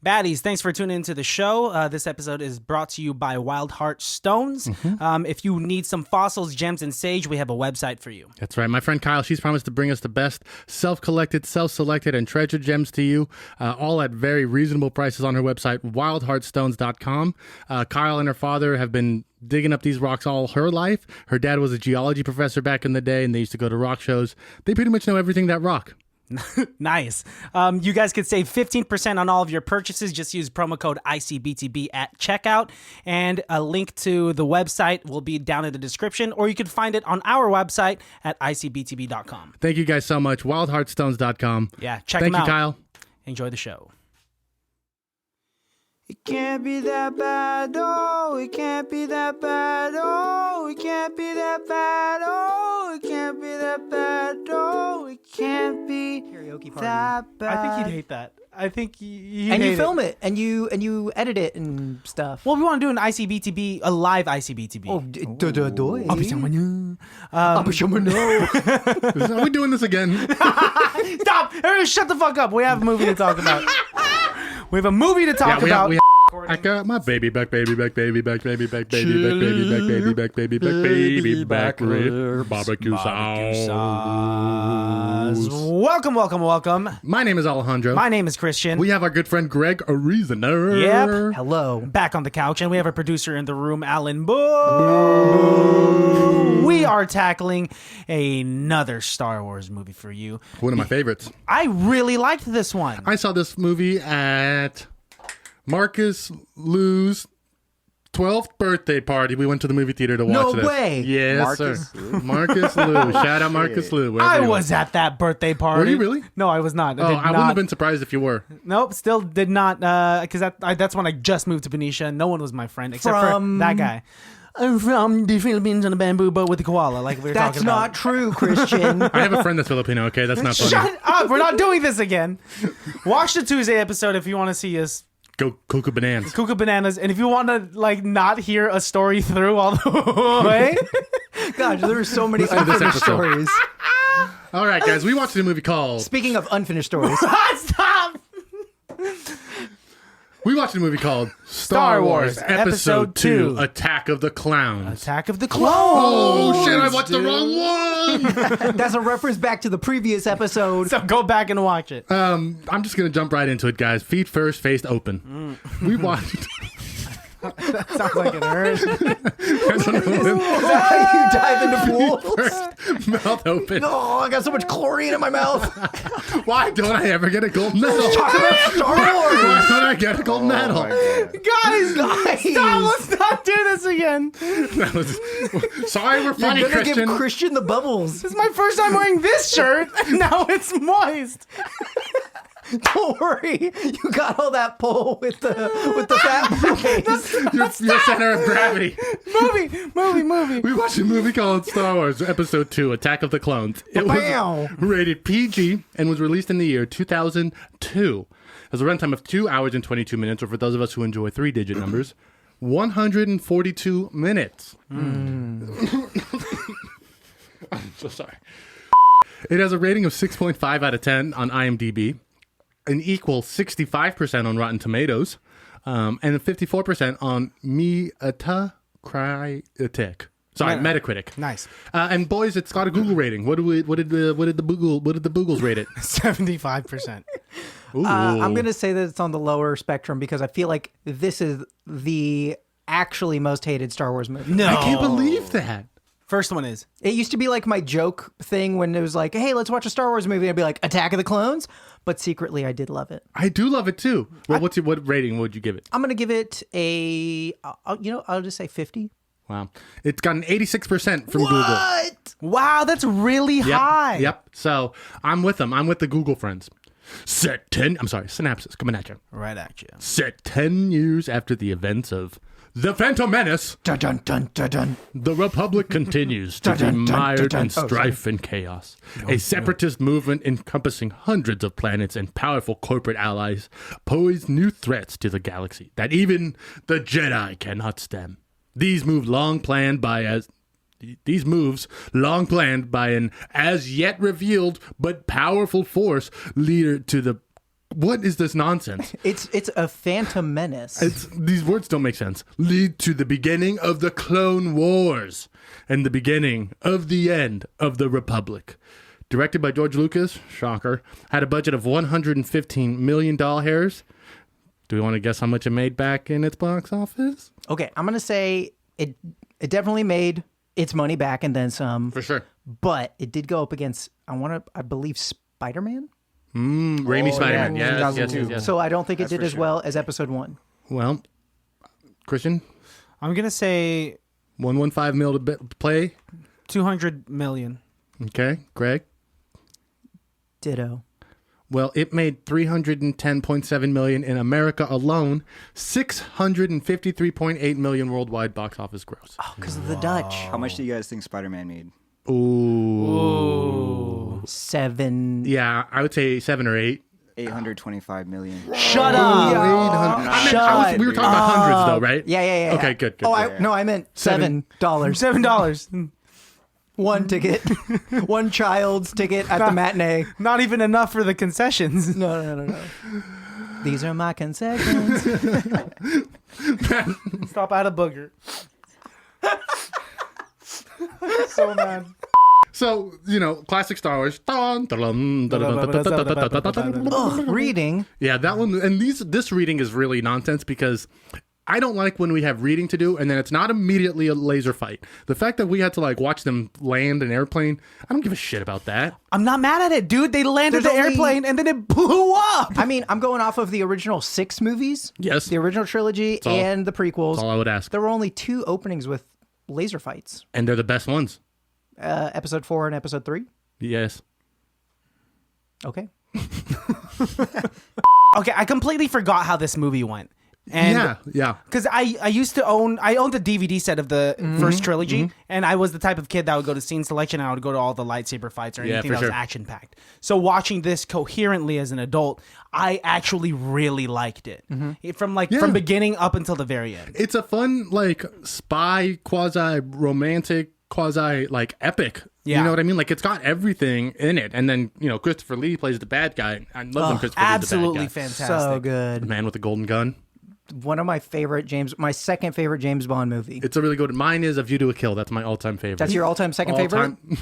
Baddies, thanks for tuning into the show. This episode is brought to you by Wild Heart Stones. If you need some fossils, gems, and sage, we have a website for you. That's right. My friend Kyle, she's promised to bring us the best self-collected, self-selected, and treasured gems to you, all at very reasonable prices on her website, wildheartstones.com. Kyle and her father have been digging up these rocks all her life. Her dad was a geology professor back in the day, and they used to go to rock shows. They pretty much know everything that rock. Nice. You guys could save 15% on all of your purchases. Just use promo code ICBTB at checkout. And a link to the website will be down in the description, or you can find it on our website at ICBTB.com. Thank you guys so much. Wildheartstones.com. Yeah, check them out. Thank you, Kyle. Enjoy the show. It can't be that bad, oh, it can't be that bad, oh, it can't be that bad, oh, it can't be that bad, oh, it can't be Karaoke that party. bad. I think you'd hate that. I think you'd And hate you film it, and you edit it and stuff. Well, we want to do an ICBTB, a live ICBTB. Oh, Are we doing this again? Stop! Everyone shut the fuck up. We have a movie to talk about. We have a movie to talk about. I got my baby back, baby back, baby back, baby back, baby back, baby back, baby back, baby back, baby back rib barbecue sauce. Welcome. My name is Alejandro. My name is Christian. We have our good friend Greg, a reasoner. Yep. Hello. Back on the couch, and we have a producer in the room, Alan Boo. We are tackling another Star Wars movie for you. One of my favorites. I really liked this one. I saw this movie at Marcus Lou's 12th birthday party. We went to the movie theater to watch this. No way. Yes, Marcus sir. Marcus Lou. Shout out Marcus Lou. I was at that birthday party. Were you really? No, I was not. I wouldn't have been surprised if you were. Nope, still did not, because that's when I just moved to Benicia. No one was my friend except for that guy. I'm from the Philippines on a bamboo boat with the koala, like we were That's talking about. not true, Christian. I have a friend that's Filipino, okay? That's not funny. Shut up! We're not doing this again. Watch the Tuesday episode if you want to see us Go cuckoo bananas. cuckoo bananas, and if you want to not hear a story through all the way. Gosh, there are so many to this unfinished episode. stories. All right, guys. We watched a movie called... Speaking of unfinished stories, Stop! We watched a movie called Star Wars Episode 2, Attack of the Clowns. Attack of the Clones. Oh, shit. I watched the wrong one. that's a reference back to the previous episode. So go back and watch it. I'm just going to jump right into it, guys. Feet first, face open. We watched... That sounds like it hurts. I don't know. Is that how you dive into pools? First, mouth open. Oh, I got so much chlorine in my mouth. Why don't I ever get a gold medal? Talk about Star Wars. Why don't I get a gold medal? Guys, stop! Let's not do this again. Sorry, we're funny, You're gonna Christian. give Christian the bubbles. This is my first time wearing this shirt, and now it's moist. Don't worry, you got all that pull with the fat boys. Your center of gravity. Movie. We watched a movie called Star Wars Episode 2, Attack of the Clones. It was rated PG and was released in the year 2002. It has a runtime of 2 hours and 22 minutes, or for those of us who enjoy three-digit numbers, 142 minutes. I'm so sorry. It has a rating of 6.5 out of 10 on IMDb, an equal 65% on Rotten Tomatoes, and a 54% on Metacritic. Sorry, Metacritic. Nice. And boys, it's got a Google rating. What did the Boogles rate it? 75%. Ooh. I'm gonna say that it's on the lower spectrum because I feel like this is the actually most hated Star Wars movie. No. I can't believe that. First one is. It used to be like my joke thing when it was like, hey, let's watch a Star Wars movie. I'd be like, Attack of the Clones. But secretly, I did love it. I do love it too. Well, what rating would you give it? I'm going to give it I'll just say 50. Wow. It's got an 86% from Google. What? Wow, that's really high. Yep. So I'm with them. I'm with the Google friends. Synapses coming at you. Right at you. Set 10 years after the events of The Phantom Menace, Dun, dun, dun, dun, dun. the Republic continues to Dun, be dun, dun, mired dun, dun. in strife and chaos. A separatist movement encompassing hundreds of planets and powerful corporate allies pose new threats to the galaxy that even the Jedi cannot stem. These moves long planned by an as yet revealed but powerful force leader to the what is this nonsense? It's a Phantom Menace. These words don't make sense. Lead to the beginning of the Clone Wars and the beginning of the end of the Republic. Directed by George Lucas, shocker, had a budget of $115 million. Do we want to guess how much it made back in its box office? Okay, I'm gonna say it definitely made its money back and then some. For sure. But it did go up against I believe Spider-Man. Raimi Spider-Man. yeah, Yes. So I don't think it That's did for as sure. well as Episode 1. Well, Christian, I'm gonna say 115 mil to play. 200 million. Okay, Greg. Ditto. Well, it made $310.7 million in America alone, $653.8 million worldwide box office gross. Oh, because of the Dutch. How much do you guys think Spider-Man made? Ooh. 7. Yeah, I would say 7 or 8. 825 million. Shut up. We were talking about hundreds, though, right? Yeah. Okay, good. Oh, I meant $7. $7. One ticket. One child's ticket at the matinee. Not even enough for the concessions. No. These are my concessions. Stop out of booger. So mad. So, classic Star Wars. Ugh, reading. Yeah, that one. And this reading is really nonsense because I don't like when we have reading to do and then it's not immediately a laser fight. The fact that we had to watch them land an airplane, I don't give a shit about that. I'm not mad at it, dude. They landed There's the only- airplane and then it blew up. I mean, I'm going off of the original 6 movies. Yes. The original trilogy all- and the prequels. That's all I would ask. There were only 2 openings with laser fights. And they're the best ones. Episode 4 and Episode 3. Yes. Okay. Okay, I completely forgot how this movie went. And yeah. Because I used to own the DVD set of the first trilogy, and I was the type of kid that would go to scene selection and I would go to all the lightsaber fights or Yeah, anything for that was sure. action packed. So watching this coherently as an adult, I actually really liked it. From beginning up until the very end. It's a fun, spy, quasi-romantic, quasi-epic. Yeah. You know what I mean? It's got everything in it. And then, Christopher Lee plays the bad guy. I love when Christopher Lee's Absolutely the bad guy. fantastic. So The good. man with the golden gun. One of my my second favorite James Bond movie. It's a really good. Mine is A View to a Kill. That's my all-time favorite. That's your all-time second favorite? All-time-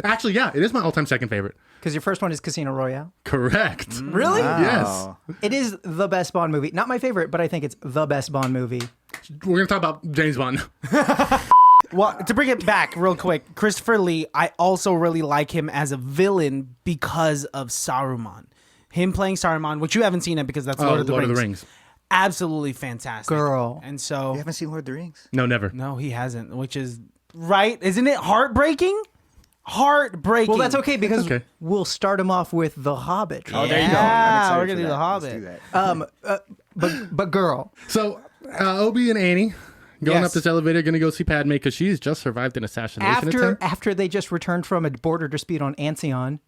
Actually, yeah, it is my all-time second favorite. Because your first one is Casino Royale. Correct. Really? Yes. It is the best Bond movie. Not my favorite, but I think it's the best Bond movie. We're going to talk about James Bond. Well, to bring it back real quick, Christopher Lee, I also really like him as a villain because of Saruman. Him playing Saruman, which you haven't seen it because that's Lord of the Rings. Absolutely fantastic. Girl. And so... You haven't seen Lord of the Rings? No, never. No, he hasn't, which is... Right? Isn't it heartbreaking? Heartbreaking. Well, that's okay because okay. we'll start him off with The Hobbit. Oh, there you go. Yeah, I'm we're excited gonna for do The that. Hobbit. Let's do that. But girl. So, Obi and Annie going Yes. up this elevator, going to go see Padme because she's just survived an assassination attempt. After they just returned from a border dispute on Ancion,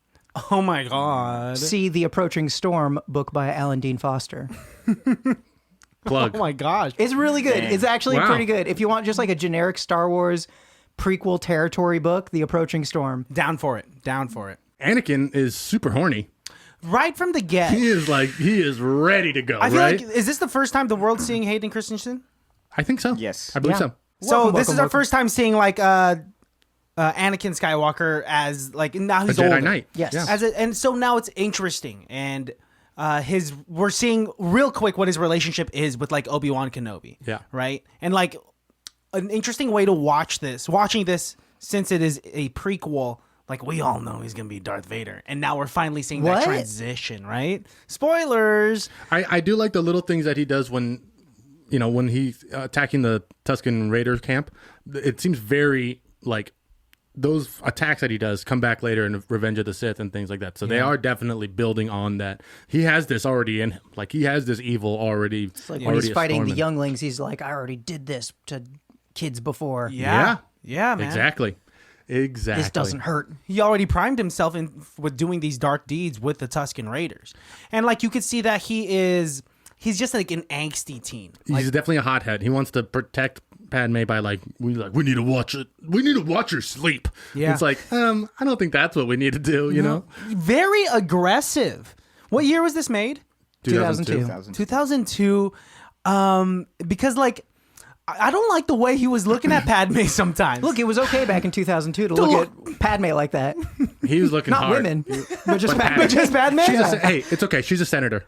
Oh my god. see The Approaching Storm book by Alan Dean Foster. Plug. Oh my gosh. It's really good. Dang. It's actually Wow. pretty good. If you want just a generic Star Wars prequel territory book, The Approaching Storm. Down for it. Down for it. Anakin is super horny. Right from the get. He is ready to go, I feel right? like, is this the first time the world's seeing Hayden Christensen? I think so. Yes. I believe Yeah. so. So this is our welcome. first time seeing Anakin Skywalker as now he's A Jedi older. Knight. Yes. Yeah. And so now it's interesting and we're seeing real quick what his relationship is with Obi-Wan Kenobi. Yeah. Right? And an interesting way to watching this since it is a prequel, we all know he's going to be Darth Vader. And now we're finally seeing that What? transition, right? Spoilers. I do like the little things that he does when he's attacking the Tusken Raiders camp. It seems very those attacks that he does come back later in Revenge of the Sith and things like that. So they are definitely building on that. He has this already in him. He has this evil already. When already he's fighting the storming. younglings, he's like, I already did this to kids before. Yeah. Yeah, man. Exactly. This doesn't hurt. He already primed himself with doing these dark deeds with the Tusken Raiders. And you could see that he's just an angsty teen. He's definitely a hothead. He wants to protect Padme by we need to watch it. We need to watch her sleep. Yeah. It's I don't think that's what we need to do, you know? Very aggressive. What year was this made? 2002. 2002. Because like I don't like the way he was looking at Padme sometimes. Look, it was okay back in 2002 to look at Padme like that. He was looking Not hard. women, but just Padme. But just Padme. Hey, it's okay. She's a senator.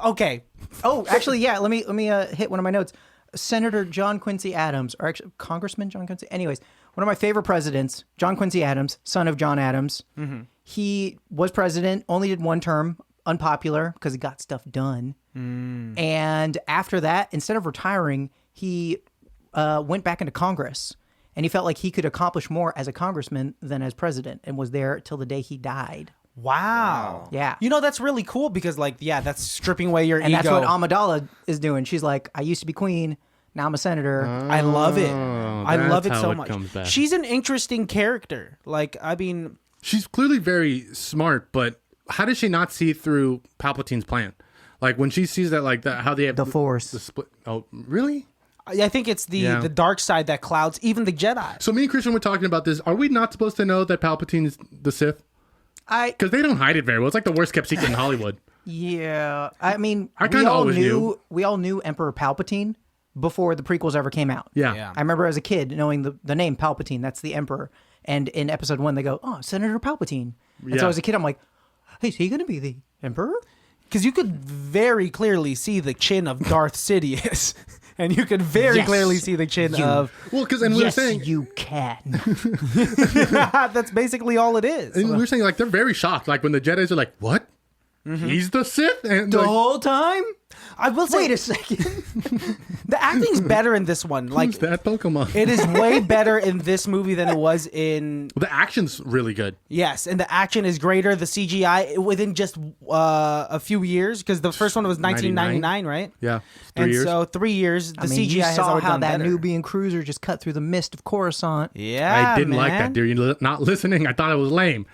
Okay. Oh, actually, yeah. Let me hit one of my notes. Senator John Quincy Adams, or actually Congressman John Quincy. Anyways, one of my favorite presidents, John Quincy Adams, son of John Adams. Mm-hmm. He was president, only did one term, unpopular because he got stuff done. And after that, instead of retiring, he went back into Congress. And he felt like he could accomplish more as a congressman than as president, and was there till the day he died. Wow. Yeah. You know, that's really cool because, like, yeah, that's stripping away your And ego. that's what Amidala is doing. She's like, I used to be queen. Now I'm a senator. I love it. I love it that's so how it much. comes back. She's an interesting character. Like, I mean, She's clearly very smart, but how does she not see through Palpatine's plan? Like when she sees that, like how they have The Force. the split. Oh, really? I think it's Yeah. the dark side that clouds even the Jedi. So me and Christian were talking about this. Are we not supposed to know that Palpatine is the Sith? Because they don't hide it very well. It's like the worst kept secret in Hollywood. Yeah. I mean, I kinda always knew. We all knew Emperor Palpatine before the prequels ever came out. Yeah. I remember as a kid knowing the name Palpatine. That's the Emperor. And in episode 1, they go, "Oh, Senator Palpatine." And so Yeah. as a kid, I'm like, "Hey, is he going to be the Emperor?" Because you could very clearly see the chin of Darth Sidious. And you could very Yes, clearly see the chin of... Well, because we were Yes, saying, you can. That's basically all it is. and we were saying like they're very shocked. Like when the Jedi's are like, "What? He's the Sith?" And The like, whole time? I will say Wait a second. the acting's better in this one. Like, who's that Pokemon? it is way better in this movie than it was in... The action's really good. Yes, and the action is greater. The CGI within just a few years, because the first one was 1999, right? Yeah, And 3 years. so 3 years, the I mean, CGI you has saw already how done that better. Nubian cruiser just cut through the mist of Coruscant. Yeah, I didn't like man. that, dude. You're not listening. I thought it was lame.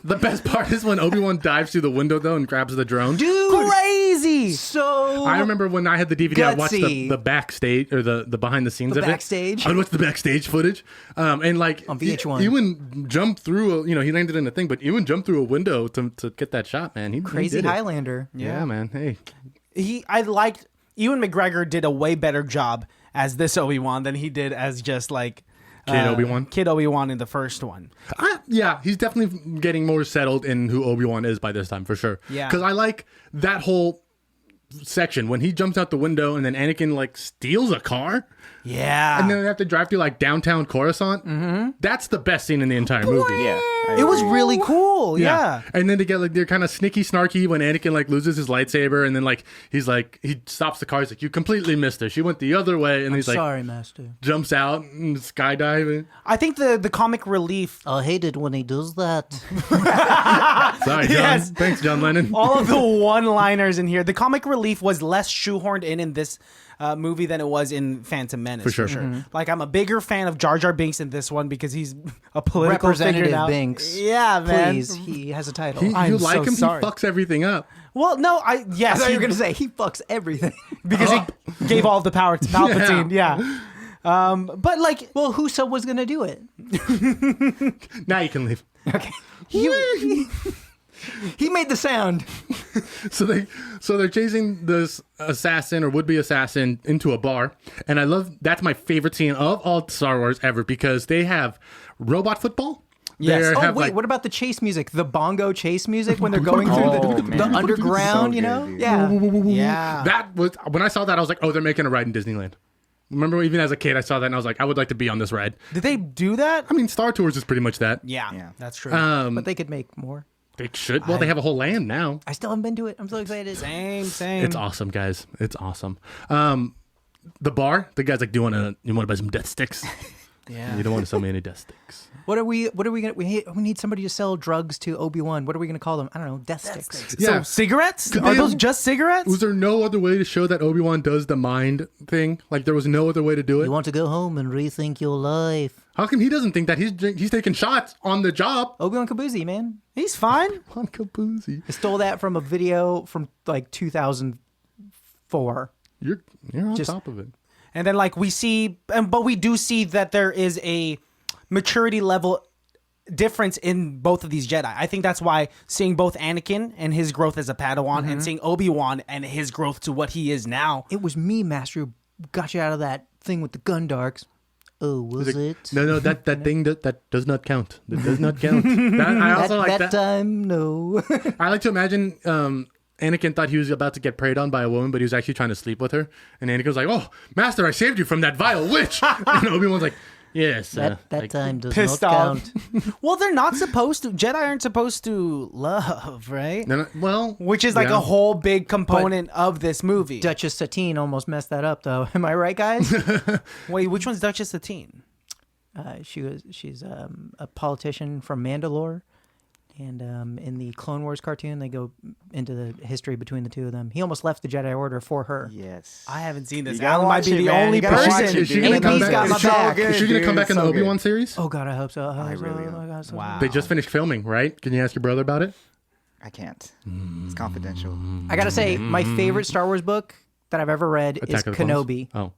The best part is when Obi-Wan dives through the window though and grabs the drone. Dude, Crazy. so I remember when I had the DVD, I watched Gutsy. the backstage or the behind the scenes The of backstage? it. I watched the backstage footage, and like On VH1. Ewan jumped through. He landed in a thing, but Ewan jumped through a window to get that shot, man. He Crazy did it. Highlander. Yeah, man. Hey, I liked Ewan McGregor did a way better job as this Obi-Wan than he did as just like Kid Obi-Wan? Kid Obi-Wan in the first one. Yeah, he's definitely getting more settled in who Obi-Wan is by this time, for sure. Yeah. Because I like that whole section when he jumps out the window and then Anakin like steals a car Yeah. and then they have to drive through like downtown Coruscant. Mm-hmm. That's the best scene in the entire movie. Yeah. it was really cool. Yeah. And then they get like they're kind of snicky snarky when Anakin like loses his lightsaber and then like he stops the car. He's like, "You completely missed her. She went the other way." And he's like Sorry, Master. jumps out and skydiving. I think the comic relief, I hate it when he does that. Sorry, John. Yes. Thanks, John Lennon. all of the one-liners in here, the comic relief was less shoehorned in this movie than it was in Phantom Menace. For sure. Like, I'm a bigger fan of Jar Jar Binks in this one because he's a political Representative figure now. Binks. Yeah, man. Please, he has a title. You I'm like so him? sorry. He fucks everything up. Well, no, I yes, thought you he- were going to say he fucks everything. because he gave all the power to Palpatine. Yeah. But like, Well, who so was going to do it? Now you can leave. Okay. He made the sound. So they're chasing this assassin or would-be assassin into a bar, and I love that's my favorite scene of all Star Wars ever because they have robot football. Yes. They Oh, have, wait, like, what about the chase music? The bongo chase music when they're going through Oh, the man. underground, So you know? good, dude. Yeah. yeah. that was when I saw that I was like, oh, they're making a ride in Disneyland. Remember, even as a kid, I saw that and I was like, I would like to be on this ride. Did they do that? I mean, Star Tours is pretty much that. Yeah, Yeah. that's true. But they could make more. They should. Well, they have a whole land now. I still haven't been to it. I'm so excited. Same. It's awesome, guys. It's awesome. The bar, the guy's like, "Do you want to buy some death sticks?" Yeah. You don't want to sell me any death sticks. What are we gonna we need somebody to sell drugs to Obi-Wan. What are we gonna call them? I don't know, death sticks. Yeah. So cigarettes? Could Are they- those just cigarettes? Was there no other way to show that Obi-Wan does the mind thing? Like there was no other way to do it? You want to go home and rethink your life. How come he doesn't think that he's taking shots on the job? Obi-Wan Kabuzi, man. He's fine. On Kaboozy. I stole that from a video from like 2004. You're on Just- top of it. And then like we see, but we do see that there is a maturity level difference in both of these Jedi. I think that's why seeing both Anakin and his growth as a Padawan and seeing Obi-Wan and his growth to what he is now. It was me, Master, who got you out of that thing with the gun darks. Oh, was it? No, that thing that does not count. That does not count. I also like that. Time, no. I like to imagine Anakin thought he was about to get preyed on by a woman, but he was actually trying to sleep with her. And Anakin was like, "Oh, Master, I saved you from that vile witch." And Obi-Wan's like, "Yes." That time does pissed not off. count. Well, they're not supposed to. Jedi aren't supposed to love, right? Well, Which is like a whole big component of this movie. Duchess Satine almost messed that up, though. Am I right, guys? Wait, which one's Duchess Satine? She's a politician from Mandalore. And in the Clone Wars cartoon, they go into the history between the two of them. He almost left the Jedi Order for her. Yes. I haven't seen this. You gotta Alan might watch be it, the man. only You gotta watch person. it, Is she dude. gonna come AP's back? got my It's so back. good, Is she gonna dude. come back It's in the so Obi-Wan good. series? Oh, God, I hope so. I really am. Oh, my God, so Wow. They just finished filming, right? Can you ask your brother about it? I can't. It's confidential. I gotta say, my favorite Star Wars book that I've ever read is Attack of the Clones? Kenobi. Oh.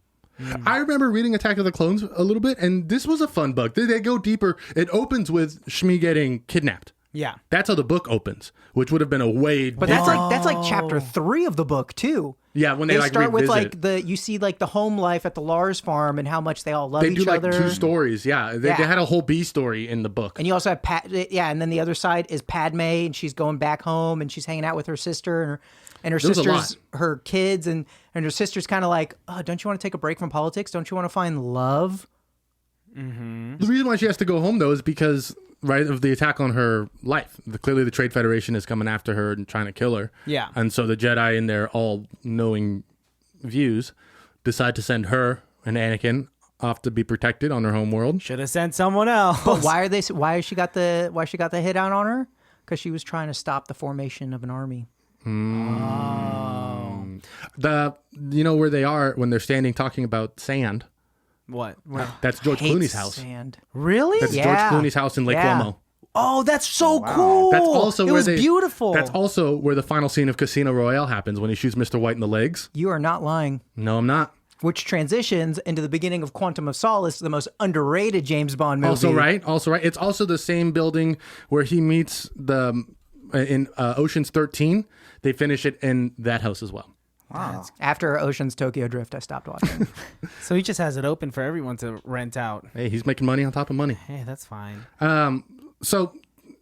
I remember reading Attack of the Clones a little bit, and this was a fun book. They go deeper. It opens with Shmi getting kidnapped. Yeah. That's how the book opens, which would have been a way. But that's like chapter 3 of the book too. Yeah, when they like start with revisit. like you see like the home life at the Lars farm and how much they all love They each do like other. 2 stories. Yeah, they had a whole B story in the book. And you also have and then the other side is Padme, and she's going back home and she's hanging out with her sister and her There was a sister's lot. her kids and her sister's kind of like, oh, don't you want to take a break from politics? Don't you want to find love? The reason why she has to go home though is because of the attack on her life. Clearly, the Trade Federation is coming after her and trying to kill her. Yeah. And so the Jedi, in their all-knowing views, decide to send her and Anakin off to be protected on her home world. Should have sent someone else. But why she got the hit out on her? Because she was trying to stop the formation of an army. Where they are when they're standing talking about sand. What? That's George Hates Clooney's house. Sand. Really? That's Yeah. George Clooney's house in Lake Yeah. Como. Oh, that's so cool. That's also it where was beautiful. That's also where the final scene of Casino Royale happens when he shoots Mr. White in the legs. You are not lying. No, I'm not. Which transitions into the beginning of Quantum of Solace, the most underrated James Bond movie. Also right. It's also the same building where he meets in Ocean's 13. They finish it in that house as well. Wow. After Ocean's Tokyo Drift, I stopped watching. So he just has it open for everyone to rent out. Hey, he's making money on top of money. Hey, that's fine. So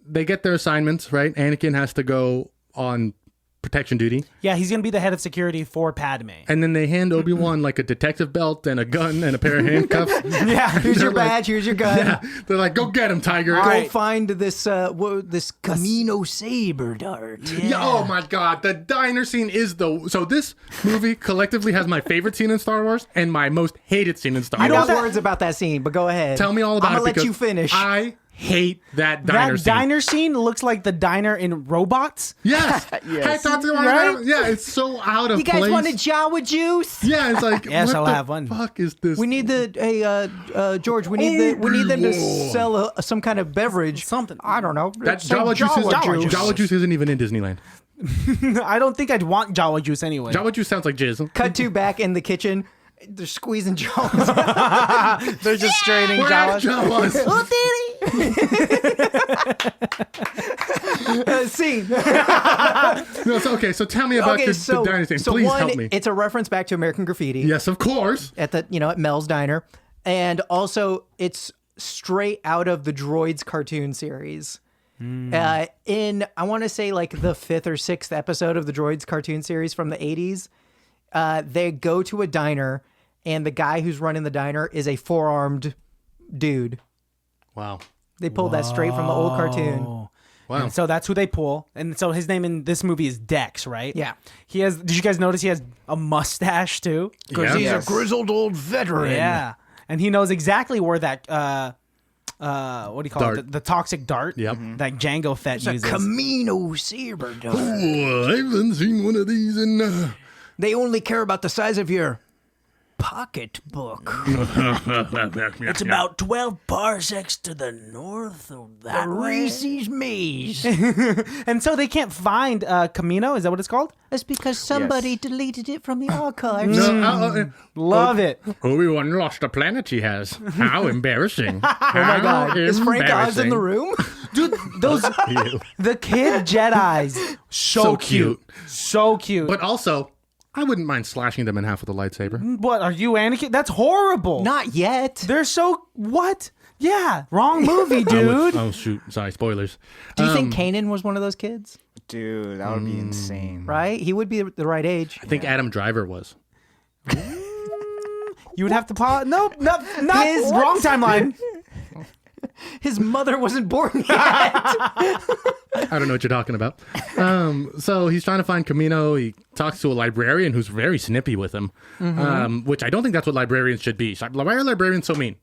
they get their assignments, right? Anakin has to go on protection duty. Yeah, he's going to be the head of security for Padme. And then they hand Obi-Wan like a detective belt and a gun and a pair of handcuffs. Yeah. Here's your They're like- badge. Here's your gun. Yeah, they're like, go get him, Tiger. Go find this this Camino saber dart. Yeah, oh my God, the diner scene is so this movie collectively has my favorite scene in Star Wars and my most hated scene in Star I Wars. got words about that scene, but go ahead. Tell me all about I'm it. gonna let because you finish. I hate that diner That scene. diner scene looks like the diner in Robots. Yes. Yes. I thought Right? yeah, it's so out of you guys place. wanted Jawa juice? Yeah, it's like Yes, what I'll the have one. fuck is this? We need George. We need them to sell some kind of beverage. Something. I don't know. that Say Jawa juice. juice. Jawa juice isn't even in Disneyland. I don't think I'd want Jawa juice anyway. Jawa juice sounds like jizz. Cut to back in the kitchen. They're squeezing Jawas. They're just straining Where are Jawas. Jawas? Scene. No, so, okay, so tell me about the diner scene. So Please one, help me. it's a reference back to American Graffiti Yes, of course. at at Mel's Diner, and also it's straight out of the Droids cartoon series. In I want to say like the 5th or 6th episode of the Droids cartoon series from the 80s, they go to a diner, and the guy who's running the diner is a 4-armed dude. Wow. They pulled that straight from the old cartoon. Oh. Wow. And so that's who they pull. And so his name in this movie is Dex, right? Yeah. He has. Did you guys notice he has a mustache too? Yeah. He's Yes. a grizzled old veteran. Yeah. And he knows exactly where that what do you call Dart. it? The toxic dart. Yep. That Jango Fett It's a uses. Camino saber dart. Oh, I haven't seen one of these in. They only care about the size of your pocketbook. It's about 12 parsecs to the north of that way. Reese's Maze. And so they can't find Camino. Is that what it's called? That's because somebody deleted it from the archives. Love it. Obi-Wan lost the planet he has. How embarrassing. Oh my God. Is Frank Oz in the room? Dude, those the kid Jedis, so cute. So cute. But also, I wouldn't mind slashing them in half with a lightsaber. What, are you Anakin? That's horrible. Not yet. They're so, what? Yeah, wrong movie, dude. Oh, shoot. Sorry, spoilers. Do you think Kanan was one of those kids? Dude, that would be insane. Right? He would be the right age. I think Adam Driver was. You would have to pause. Nope, not wrong timeline. His mother wasn't born yet. I don't know what you're talking about. So he's trying to find Camino. He talks to a librarian who's very snippy with him, which I don't think that's what librarians should be. Why are librarians so mean?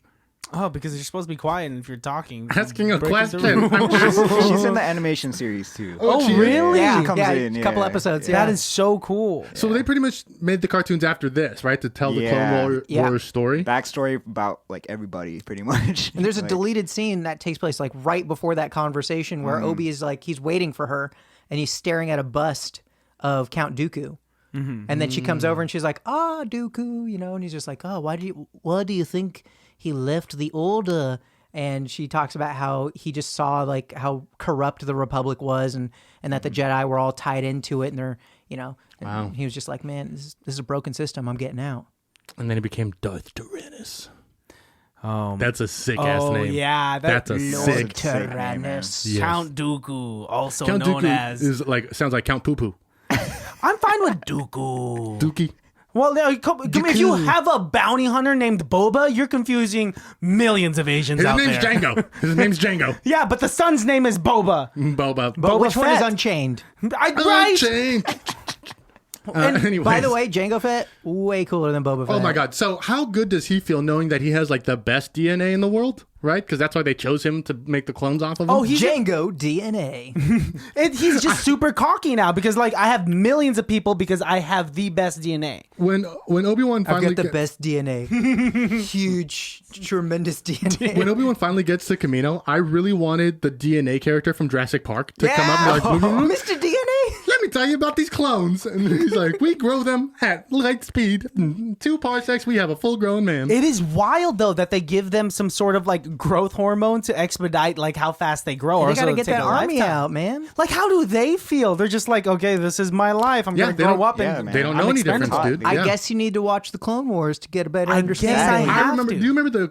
Oh, because you're supposed to be quiet, and if you're talking, Asking a breaking the question. rules. She's in the animation series too. Oh, she is? really? Yeah, She comes in, a couple yeah. episodes. That Yeah. is so cool. So they pretty much made the cartoons after this, right? To tell the Yeah. Clone Yeah. Wars story. Backstory about like everybody, pretty much. And there's a Like, deleted scene that takes place like right before that conversation where Obi is like, he's waiting for her and he's staring at a bust of Count Dooku. And then she comes over and she's like, Dooku, and he's just like, why do you think he left the order? And she talks about how he just saw like how corrupt the Republic was and that the Jedi were all tied into it and they're, Wow. and he was just like, man, this is a broken system. I'm getting out. And then he became Darth Tyrannus. Oh, That's a sick ass name. yeah, That's a Lord sick Tyrannus. Yes. Count Dooku, also Count known Dooku as. sounds like Count Poo Poo. I'm fine with Dooku. Dookie. Well, if you have a bounty hunter named Boba, you're confusing millions of Asians His out name's there. Django. His name's Django. Yeah, but the son's name is Boba. Boba. Boba Which one is Fett. Unchained? Right? Unchained. And Anyways. by the way, Jango Fett, way cooler than Boba Fett. Oh my God. So how good does he feel knowing that he has like the best DNA in the world? Right? Because that's why they chose him to make the clones off of him. Oh, he's Jango DNA. he's just super cocky now because like I have millions of people because I have the best DNA. when Obi-Wan I've finally got the best DNA. Huge, tremendous DNA. when Obi-Wan finally gets to Camino, I really wanted the DNA character from Jurassic Park to come up and be like, Mr. DNA. let me tell you about these clones. And he's like, we grow them at light speed. 2 parsecs, we have a full-grown man. It is wild though that they give them some sort of like growth hormone to expedite like how fast they grow. They or got to so get it'll take that a army lifetime. out, man. Like how do they feel? They're just like, okay, this is my life. I'm gonna they grow don't- up yeah, and man. They don't I'm know any difference, expendable. dude. I Yeah. guess you need to watch the Clone Wars to get a better I guess understanding. I I have remember. to. Do you remember the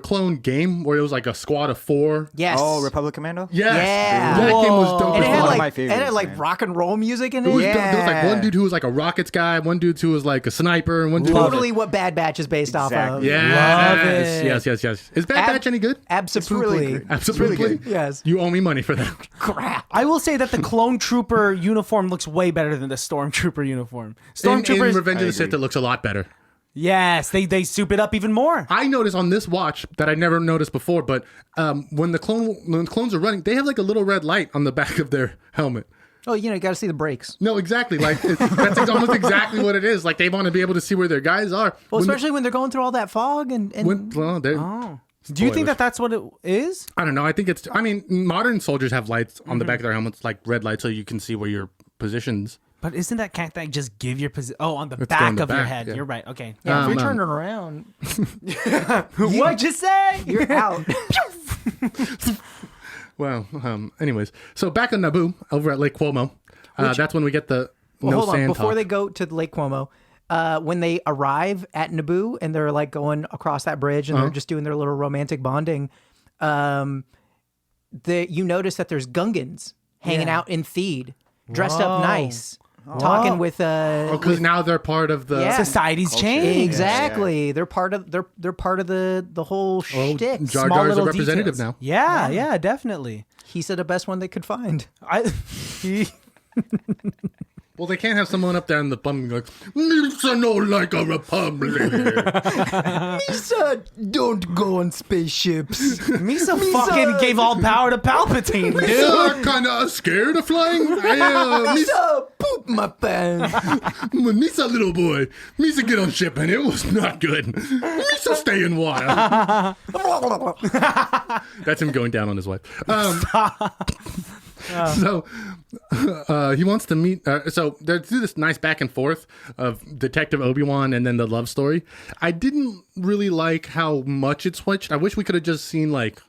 clone game where it was like a squad of 4? Yes. Oh, Republic Commando? Yes. Yeah. That game was dope. And as it had fuck. one of like my it favorites, had like man. rock and roll music in it. It was dope. There was like Yeah. one dude who was like a rockets guy, one dude who was like a sniper, and one dude who was Totally what Bad Batch is based off of. Exactly. Yes. Love it. Yes. Is Bad Batch any good? Absolutely. really good. Absolutely. really good. Yes. You owe me money for that. Crap. I will say that the clone trooper uniform looks way better than the stormtrooper uniform. In Stormtroopers, Revenge of I the Sith, agree. it looks a lot better. yes, they soup it up even more. I noticed on this watch that I never noticed before, but when the clones are running, they have like a little red light on the back of their helmet. Oh, you got to see the brakes. No, exactly. Like that's almost exactly what it is. Like they want to be able to see where their guys are. Well, When especially when they're going through all that fog and Do you think that that's what it is? I don't know. I think it's. I mean, modern soldiers have lights on the back of their helmets, like red lights, so you can see where your positions. But isn't that can't that just give your position? Oh, on the It's back on the of your back, head. yeah. You're right. Okay. yeah, if you're turning around, What'd you say? you're out. Well, anyways, so back on Naboo, over at Lake Cuomo, that's when we get the Well, no hold on. sand Before talk. they go to Lake Cuomo, when they arrive at Naboo and they're like going across that bridge and they're just doing their little romantic bonding, you notice that there's Gungans hanging out in Theed, dressed up nice, talking with because now they're part of the. Yeah. Society's changing. exactly. They're part of they're part of the whole shtick. Jar Small Jar's a little representative details. now. Yeah, definitely. He said the best one they could find. I Well, they can't have someone up there in the bum like, Misa no like a republic. Misa, don't go on spaceships. Misa fucking gave all power to Palpatine, dude. Misa kind of scared of flying. Misa, poop my pants. Misa, little boy. Misa, get on ship, and it was not good. Misa, stay in water. That's him going down on his wife. So he wants to meet. So they do this nice back and forth of Detective Obi-Wan and then the love story. I didn't really like how much it switched. I wish we could have just seen like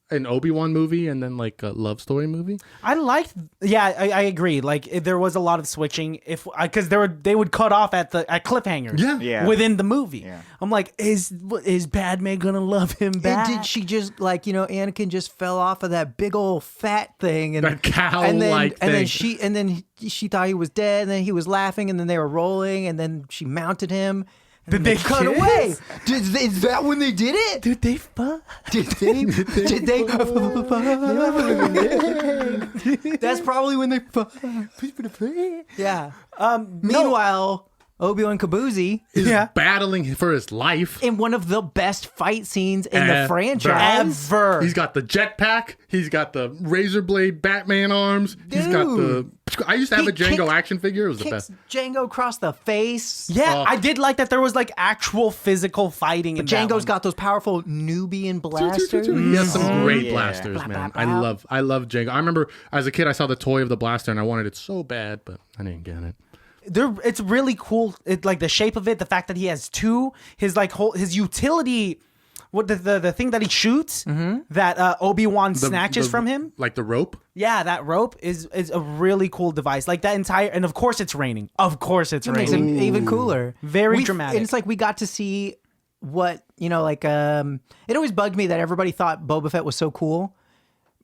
an Obi-Wan movie and then like a love story movie. I liked, I agree. Like there was a lot of switching, because they would cut off at cliffhangers. Yeah. Within the movie. Yeah. I'm like, is Padme gonna love him back? Did she just like Anakin just fell off of that big old fat thing and That cow-like and then thing. and then she thought he was dead and then he was laughing and then they were rolling and then she mounted him. Did they cut kiss? away? Is that when they did it? Did they fuck? Did they? That's probably when they. Yeah. Meanwhile, Obi-Wan Kenobi Is battling for his life. in one of the best fight scenes in the franchise. Ever. He's got the jetpack. He's got the razor blade Batman arms. He's got the. I used to have He a Jango kicked- action figure. It was the Kicks best. Django across the face. Yeah, I did like that there was like actual physical fighting in that Django's one. got those powerful Nubian blasters. He has some great yeah. blasters, Blah, man. blah, blah. I love Jango. I remember as a kid, I saw the toy of the blaster and I wanted it so bad, but I didn't get it. It's really cool. Like the shape of it, the fact that he has two, his utility, what the thing that he shoots that Obi-Wan snatches from him. Like the rope. Yeah, that rope is a really cool device. Like that entire, and of course it's raining. Of course it's It makes raining. it even cooler. Very dramatic. And it's like we got to see what, it always bugged me that everybody thought Boba Fett was so cool.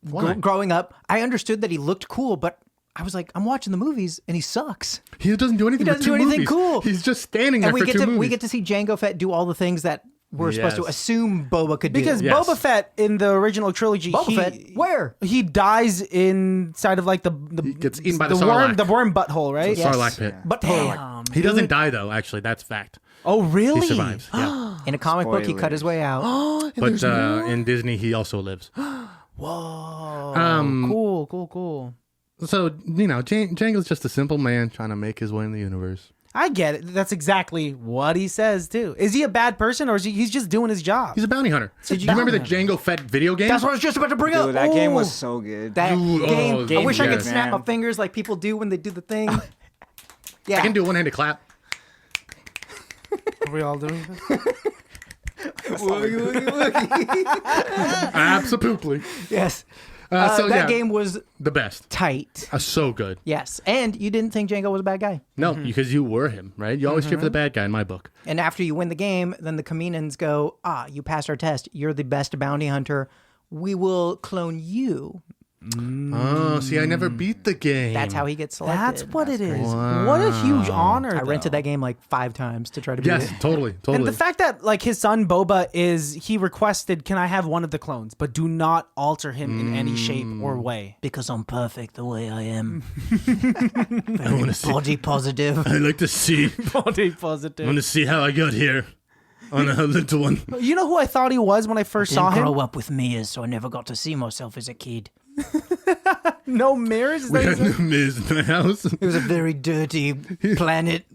Why? Growing up, I understood that he looked cool, but I was like, I'm watching the movies and he sucks. He doesn't do anything. He doesn't for two do anything movies. cool. He's just standing there And for two movies. we get to see Jango Fett do all the things that we're supposed to Yes. assume Boba could do. Because Yes. Boba Fett in the original trilogy, Boba Fett, where? he dies inside of like the He gets eaten by the worm, Sarlacc. the worm butthole, right? Yes. Sarlacc pit. But He doesn't die though. Actually, that's fact. Oh, really? He survives. Yeah. in a comic book, he cut his way out. But in Disney, he also lives. Whoa. Cool. So Django's just a simple man trying to make his way in the universe. I get it. That's exactly what he says too. Is he a bad person or is he's just doing his job? He's a bounty hunter. Did you remember the Jango Fett video game? That's what I was just about to bring up. Dude, that game was Ooh. so good. That Dude, game. I wish I could yes. snap my Man. fingers like people do when they do the thing. Yeah. I can do a one-handed clap. Are we all doing this? Absolutely. Yes. So that game was the best. tight. So good. Yes. And you didn't think Jango was a bad guy. No, because you were him, right? You always cheer for the bad guy in my book. And after you win the game, then the Kaminoans go, you passed our test. You're the best bounty hunter. We will clone you. Oh, see, I never beat the game. That's how he gets selected. That's what it is. What a huge honor. I rented that game like 5 times to try to beat Yes, it. totally. And the fact that like his son Boba he requested, can I have one of the clones, but do not alter him in any shape or way. Because I'm perfect the way I am. I want to see. Body positive. I like to see. Body I positive. want to see how I got here on a little one. You know who I thought he was when I first saw Didn't him? grow up with mirrors, so I never got to see myself as a kid. No mirrors. Is We that had his- no Miz in the house. It was a very dirty planet.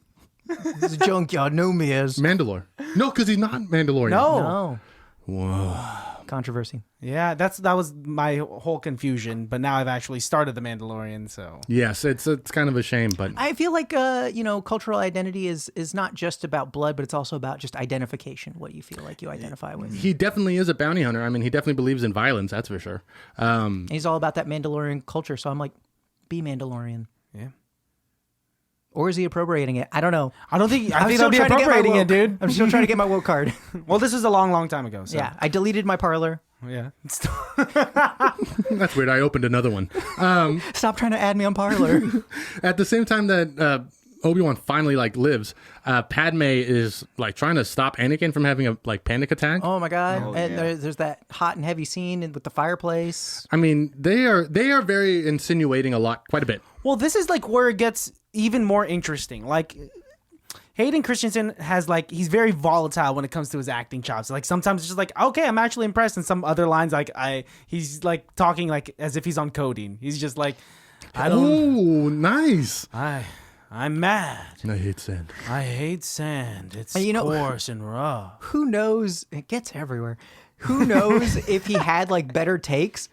It was a junkyard, no mirrors. Mandalore. No, because he's not Mandalorian. No. No. Whoa. Controversy. Yeah, that was my whole confusion. But now I've actually started The Mandalorian, so Yes, it's kind of a shame, but I feel like cultural identity is not just about blood, but it's also about just identification. What you feel like you identify with. he definitely is a bounty hunter. I mean, he definitely believes in violence, that's for sure. And he's all about that Mandalorian culture. So I'm like, be Mandalorian. yeah. Or is he appropriating it? I don't know. I think I'm they'll still be trying to get my appropriating it, woke. dude. I'm still trying to get my woke card. Well, this was a long time ago. So. Yeah, I deleted my parlor. Yeah. That's weird. I opened another one. Stop trying to add me on parlor. At the same time that Obi-Wan finally lives, Padme is trying to stop Anakin from having a panic attack. Oh my god! Oh, and yeah. there's that hot and heavy scene with the fireplace. I mean, they are very insinuating quite a bit. Well, this is where it gets even more interesting. Like Hayden Christensen has like he's very volatile when it comes to his acting chops. Like sometimes it's just like, okay, I'm actually impressed, and some other lines like he's like talking like as if he's on codeine. He's just like, I don't. Oh, nice. I'm mad. I hate sand. I hate sand. It's And coarse and rough. Who knows? It gets everywhere. Who knows if he had like better takes,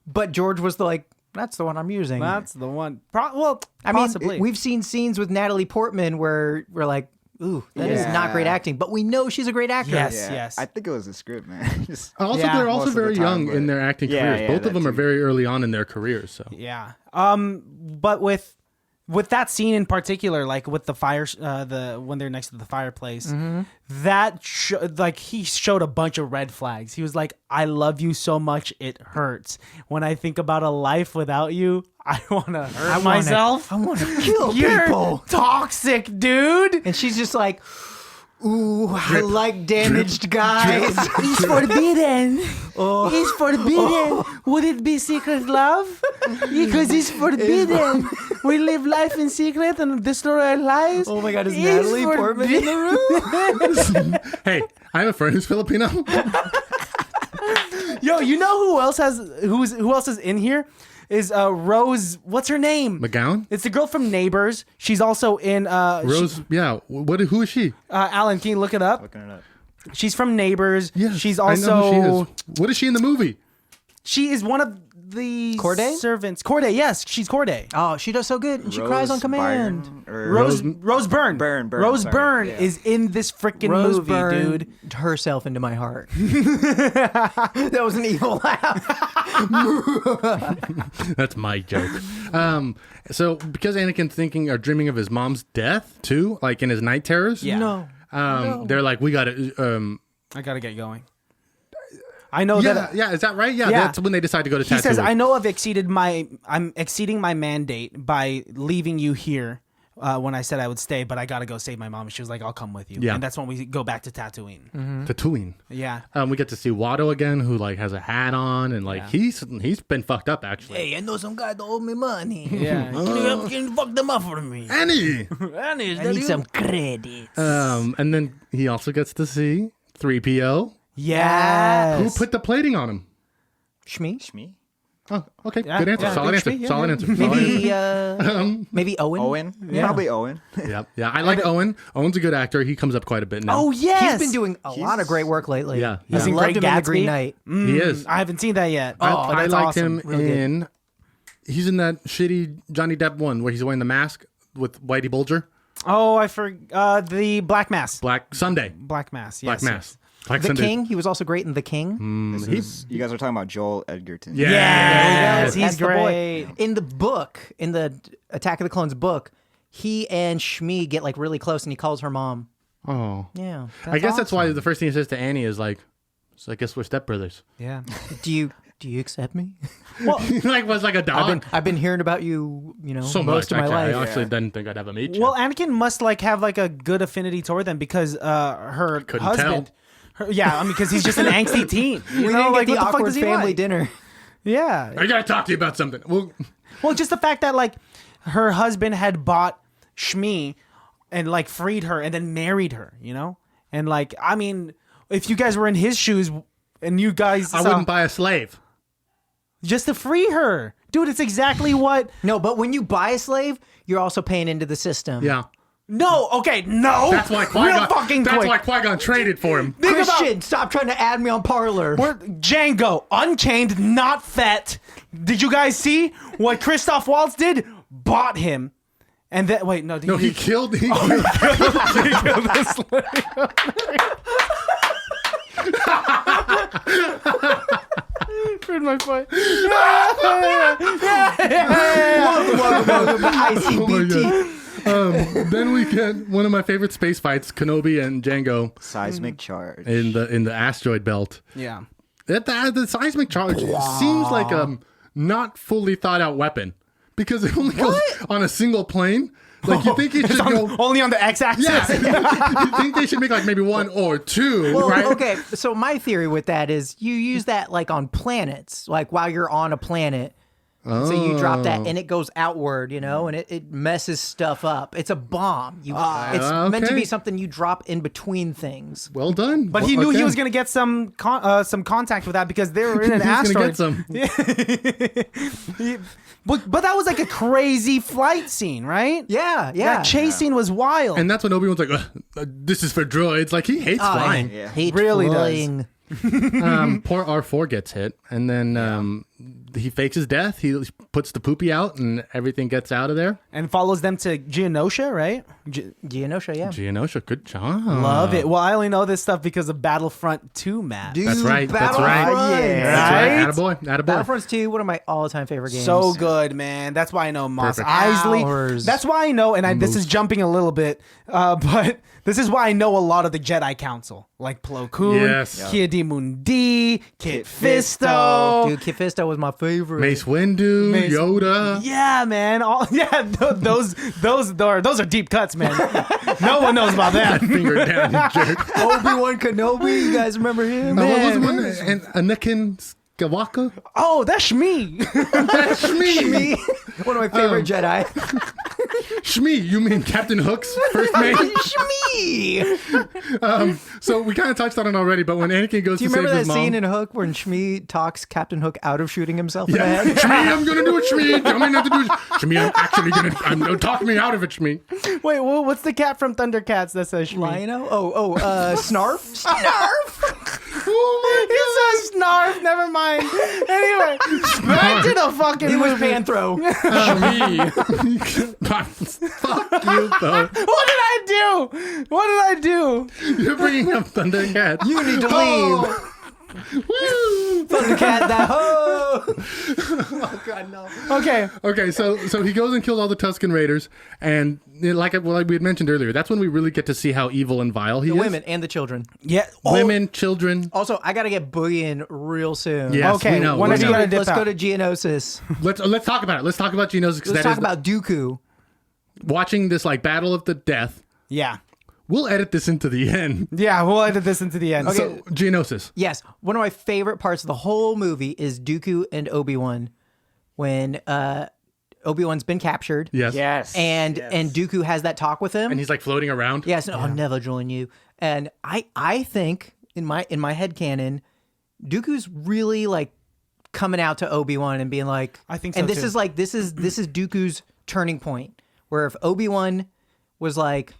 but George was like, that's the one I'm using. That's the one. I Possibly. mean, we've seen scenes with Natalie Portman where we're like, ooh, that is not great acting, but we know she's a great actress. Yes. Yes. I think it was the script, man. Just, Also, Yeah, they're most also of the very time, young but- in their acting Yeah, careers. yeah, Both of that them are too. very early on in their careers. So Yeah. But with that scene in particular, like with the fire, when they're next to the fireplace, that like he showed a bunch of red flags. He was like, "I love you so much, it hurts. When I think about a life without you, I want to hurt myself. I want to kill You're people. toxic, dude." And she's just like, ooh, I like damaged guys. He's forbidden. He's forbidden. Would it be secret love? Because he's forbidden. We live life in secret and destroy our lives. Oh my God, is He's Natalie Portman in the room? hey, I have a friend who's Filipino. Yo, you know who else is in here? Is Rose? What's her name? McGowan? It's the girl from Neighbors. She's also in Rose, yeah. Who is she? Alan, can you look it up? looking it up. She's from Neighbors. Yes, She's I know also who she is. What is she in the movie? she is one of the Corday? servants. Corday, yes, she's Corday. Oh, she does so good. And she cries on command. Byron, or Rose Byrne. Byrne, Rose sorry. Byrne Yeah. is in this freaking Rose movie, burned dude. herself into my heart. That was an evil laugh. That's my joke. So because Anakin's thinking or dreaming of his mom's death too, like in his night terrors. Yeah. No. They're like, we gotta. I gotta get going. I know Yeah, that. yeah. Is that right? Yeah, Yeah. that's when they decide to go to He Tatooine. says, I'm exceeding my mandate by leaving you here when I said I would stay, but I gotta go save my mom. She was like, I'll come with you. Yeah. And that's when we go back to Tatooine. Tatooine. Yeah. We get to see Watto again, who like has a hat on, and like he's been fucked up actually. Hey, I know some guy that owe me money. Yeah. can you fuck them up for me? Annie. I need some credit. And then he also gets to see 3PO. Yes. Who put the plating on him? Shmi? Me? Oh, okay. Yeah, Good answer. yeah, Solid good answer. Shmi, yeah, Solid yeah. answer. Solid answer. Maybe Owen? Owen? Yeah. Probably Owen. Yeah, yeah. I like Owen. Owen's a good actor. He comes up quite a bit now. Oh, yes. He's been doing a lot of great work lately. Yeah. He's Yeah. in loved Great him in The Gatsby? Green Knight. He is. I haven't seen that yet. I That's liked awesome. him Real good. in. He's in that shitty Johnny Depp one where he's wearing the mask with Whitey Bulger. Oh, I forgot the Black Mass. Black Sunday. Black Mass. Yes, Black yes. Mass. Black The Sunday. King, he was also great in The King. This is, you guys are talking about Joel Edgerton. Yeah. Yes, he's That's the boy. great. In the book, in the Attack of the Clones book, he and Shmi get like really close, and he calls her mom. Oh. Yeah, I guess that's why the first thing he says to Annie is like, so I guess we're stepbrothers. Yeah. Do you accept me? He like was like a dog. I've been hearing about you, so most much. of my I life. actually didn't think I'd ever meet you. Well, Anakin must like have like a good affinity toward them because her Couldn't husband. Yeah, I mean, because he's just an angsty teen. You We know, didn't like get the what the fuck awkward does he family like? dinner. Yeah. I gotta talk to you about something. Well, just the fact that like her husband had bought Shmi and like freed her and then married her, you know, and like I mean, if you guys were in his shoes and you guys I saw- wouldn't buy a slave. just to free her, dude, it's exactly what. No, but when you buy a slave, you're also paying into the system. Yeah. No, okay, no. That's why Real fucking That's quick. why Qui-Gon traded for him. Think about- Christian, stop trying to add me on Parlor. We're Jango, unchained, not Fett. Did you guys see what Christoph Waltz did? Bought him, and then wait, no, No, he killed. He killed this Heard my point. Welcome to ICBT. Then we get one of my favorite space fights: Kenobi and Jango Seismic charge. in the asteroid belt. Yeah. The seismic charge seems like a not fully thought out weapon because it only goes on a single plane. Like you think it should go. Only on the x-axis. Yeah, you think they should make like maybe one or two, Well, right? okay, so my theory with that is you use that like on planets, like while you're on a planet. So you drop that and it goes outward, and it messes stuff up. It's a bomb. It's meant to be something you drop in between things. Well done. But he knew he was going to get some contact with that because they were in an asteroid. But that was like a crazy flight scene, right? Yeah. That chase scene was wild. And that's when Obi-Wan's like, this is for droids. Like, he hates flying. Hate Really does. flying. Poor R4 gets hit, and then he fakes his death. He puts the poopy out, and everything gets out of there. And follows them to Geonosia, right? Geonosia, yeah. Geonosia, good job. Love it. Well, I only know this stuff because of Battlefront 2, Matt. Dude, That's right. Battlefront. Yeah. That's right. Right? Attaboy. Battlefront 2, one of my all-time favorite games. So good, man. That's why I know Mos Perfect. Eisley. Hours. That's why I know, and this is jumping a little bit, but this is why I know a lot of the Jedi Council, like Plo Koon, Yes. Ki-Adi Mundi, Kit Fisto. Dude, Kit Fisto was my favorite. Mace Windu, Yoda. Yeah, man. Those are deep cuts, man. No one knows about that. Finger down, you jerk. Obi-Wan Kenobi, you guys remember him? What was the one? And Anakin Skywalker? Oh, that's me. That's me. One of my favorite Jedi. Shmi, you mean Captain Hook's first mate? Shmi! So we kind of touched on it already, but when Anakin goes Do you to save remember his that mom, scene in Hook when Shmi talks Captain Hook out of shooting himself in the yeah, head? Shmi, I'm gonna do it, Shmi. Tell me not to do it, Shmi. I'm actually gonna talk me out of it, Shmi. Wait, well, what's the cat from Thundercats that says Shmi? Lionel? Snarf? Snarf! Oh He says Snarf. Never mind. Anyway, back to the fucking It was movie. Panthro. Fuck you, though. What did I do? What did I do? You're bringing up Thundercats. You need to leave. Woo! Thundercat that ho! Oh god, no. Okay. So he goes and kills all the Tusken Raiders, and like we had mentioned earlier, that's when we really get to see how evil and vile he The is. women and the children. Yeah. Women, children. Also, I gotta get Boogie in real soon. Yes, Okay, we know. when we are you know. gonna dip Let's out? go to Geonosis. Let's talk about it. Let's talk about Geonosis, because Let's that talk is about Dooku. watching this like battle of the death. Yeah. We'll edit this into the end. Yeah, we'll edit this into the end. Okay. So Geonosis. Yes, one of my favorite parts of the whole movie is Dooku and Obi-Wan when Obi-Wan's been captured. Yes. And Dooku has that talk with him. And he's like floating around. Yes, I'll never join you. And I think in my headcanon, Dooku's really like coming out to Obi-Wan and being like, I think so, and this too. is like this is Dooku's turning point, where if Obi-Wan was like,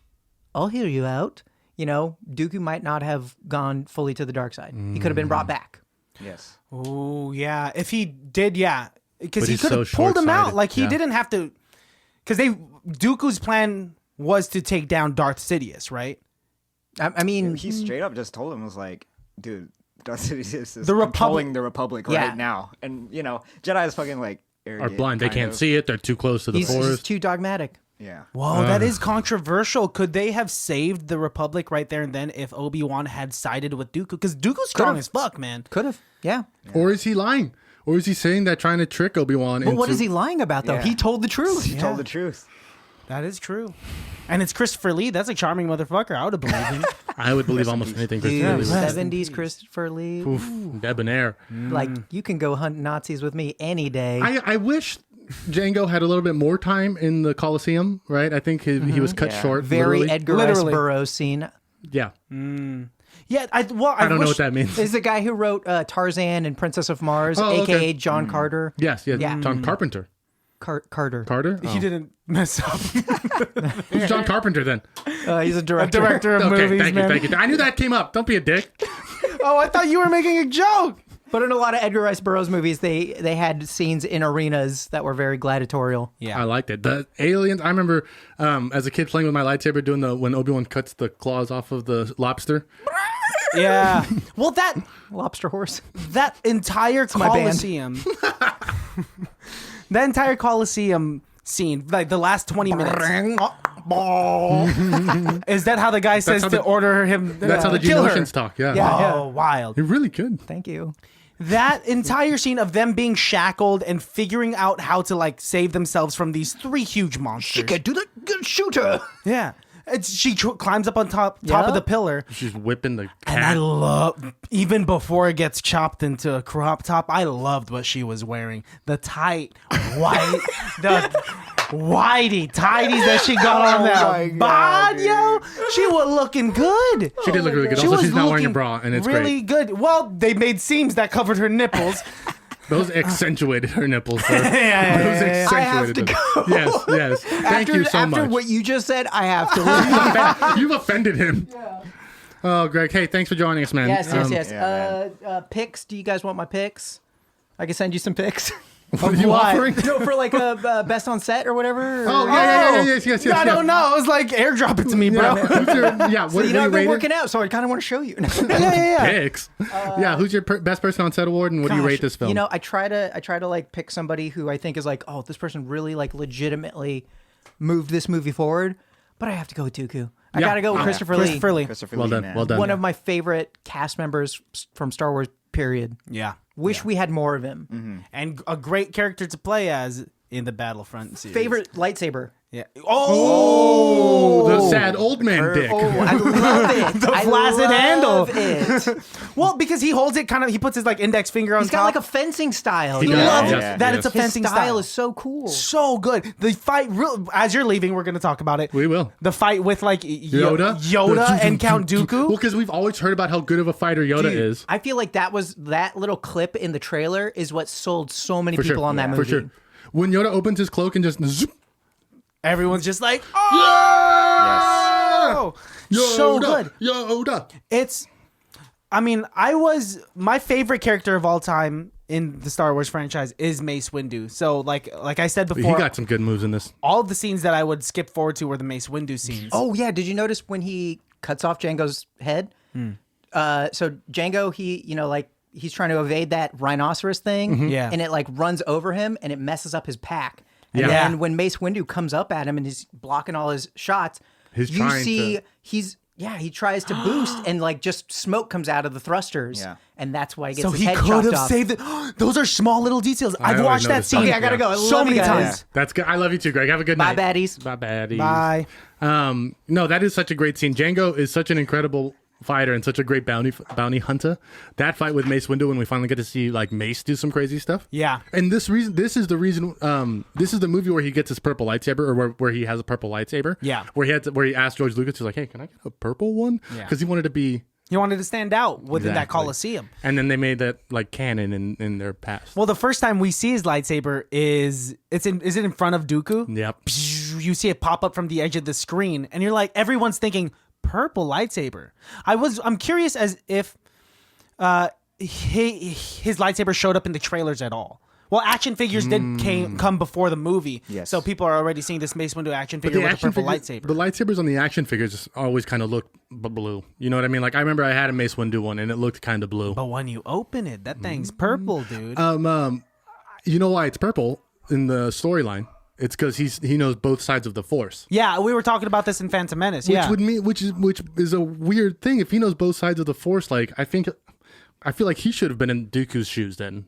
I'll hear you out, Dooku might not have gone fully to the dark side. He could have been brought back. Yes. Oh, yeah. If he did, yeah. Because But he he's could have so pulled him out. short-sighted. Like, he Yeah. didn't have to. Because Dooku's plan was to take down Darth Sidious, right? I mean, He straight up just told him, was like, dude, Darth Sidious is The Republic- controlling the Republic Yeah. right now. And, Jedi is fucking like Are arrogant. blind. They kind can't of. see it. They're too close to the he's forest. too dogmatic. Yeah. Whoa, that is controversial. Could they have saved the Republic right there and then if Obi-Wan had sided with Dooku? Because Dooku's strong Could've. as fuck, man. Could have, yeah. Or is he lying? Or is he saying that trying to trick Obi-Wan But into... what is he lying about though? Yeah. He told the truth. He told the truth. That is true. And it's Christopher Lee. That's a charming motherfucker. I would have believed him. I would believe almost anything Dude, Christopher Lee was. 70s Christopher Lee. Oof, debonair. Like, you can go hunt Nazis with me any day. I wish Jango had a little bit more time in the Coliseum, right? I think he was cut short. Very literally. Edgar Rice Literally. Burroughs scene. Yeah. Yeah, I I don't know wish- what that means. Is the guy who wrote Tarzan and Princess of Mars, Oh, okay. a.k.a. John Carter. Yes, yeah. Yeah. John Carpenter. Carter. Carter? He didn't mess up. Who's John Carpenter then? He's a director. Director of Okay, movies, thank man. you. I knew that came up. Don't be a dick. Oh, I thought you were making a joke. But in a lot of Edgar Rice Burroughs movies, they had scenes in arenas that were very gladiatorial. Yeah. I liked it. The aliens, I remember as a kid playing with my lightsaber doing when Obi-Wan cuts the claws off of the lobster. Yeah. Well, that Lobster horse. entire my band. Coliseum. That entire Coliseum scene, like the last 20 minutes. Is that how the guy says how to the- order him? That's how the kill her? Geonosians talk. Yeah. Yeah. Oh, wild. You're really good. Thank you. That entire scene of them being shackled and figuring out how to like save themselves from these three huge monsters. Do the shooter. Yeah. She climbs up on top of the pillar. She's whipping the cat. And I love, even before it gets chopped into a crop top, I loved what she was wearing. The tight white, the whitey tighties that she got on that bod, yo. She was looking good. She did look really good. She Also, was she's not wearing a looking bra, and it's really great. good. Well, they made seams that covered her nipples. Those accentuated her nipples. Those yeah. I have to them. go. Yes. Thank you so much. After what you just said, I have to leave. You've offended him. Oh, Greg. Hey, thanks for joining us, man. Yes. Yeah, Picks. Do you guys want my picks? I can send you some picks. What are you offering? No, for like a best on set or whatever. Oh, yes. I don't know. I was like, airdrop it to me, bro. What I've been working out, so I kind of want to show you. Yeah. Picks. Who's your best person on set award, and what do you rate this film? You know, I try to like pick somebody who I think is like, oh, this person really like legitimately moved this movie forward. But I have to go with Dooku. I gotta go with Christopher Lee. Christopher Well Lee, done. man. Well done. One of my favorite cast members from Star Wars. Period. Yeah. Wish we had more of him. And a great character to play as in the Battlefront series. Favorite lightsaber. Yeah. The sad old man dick. Oh, I love it. The flaccid handle. It. Well, because he holds it he puts his like index finger on He's top. got like a fencing style. He He does. loves Yes, that yes. it's a His fencing style is so cool. so good. The fight, as you're leaving, we're going to talk about it. We will. The fight with like Yoda and Count Dooku. Well, because we've always heard about how good of a fighter Yoda is. I feel like that little clip in the trailer is what sold so many For people sure. on that movie. For sure. When Yoda opens his cloak and just zoop, Everyone's just like, oh, so good. Yoda. My favorite character of all time in the Star Wars franchise is Mace Windu. So like I said He before, got some good moves in this. all of the scenes that I would skip forward to were the Mace Windu scenes. Oh yeah, did you notice when he cuts off Jango's head? So Jango, he's trying to evade that rhinoceros thing, Yeah. and it like runs over him and it messes up his pack. And Yeah. then when Mace Windu comes up at him and he's blocking all his shots, He's you trying see to- he tries to boost and like just smoke comes out of the thrusters, Yeah. and that's why he gets So his he head could chopped have off. saved it. Those are small little details. I've always watched that noticed scene. that. Okay, I gotta go. I so love many you guys. times. That's good. I love you too, Greg. Have a good Bye, night. baddies. Bye, baddies. Bye. No, that is such a great scene. Django is such an incredible fighter and such a great bounty hunter. That fight with Mace Windu when we finally get to see like Mace do some crazy stuff. Yeah. And this is the reason. This is the movie where he gets his purple lightsaber, or where he has a purple lightsaber. Yeah. Where he asked George Lucas, he's like, "Hey, can I get a purple one?" Yeah. Because he wanted to be. He wanted to stand out within that Exactly. Coliseum. And then they made that like canon in their past. Well, the first time we see his lightsaber is it in front of Dooku? Yep. You see it pop up from the edge of the screen, and you're like, everyone's thinking purple lightsaber. I'm curious as if his lightsaber showed up in the trailers at all. Well, action figures did come before the movie, Yes. so people are already seeing this Mace Windu action figure with a purple lightsaber. The lightsabers on the action figures always kind of look blue. You know what I mean? Like I remember I had a Mace Windu one, and it looked kind of blue. But when you open it, that thing's purple, dude. You know why it's purple in the storyline? It's because he knows both sides of the Force. Yeah, we were talking about this in Phantom Menace. Which Yeah, would mean which is a weird thing. If he knows both sides of the Force, like I feel like he should have been in Dooku's shoes then.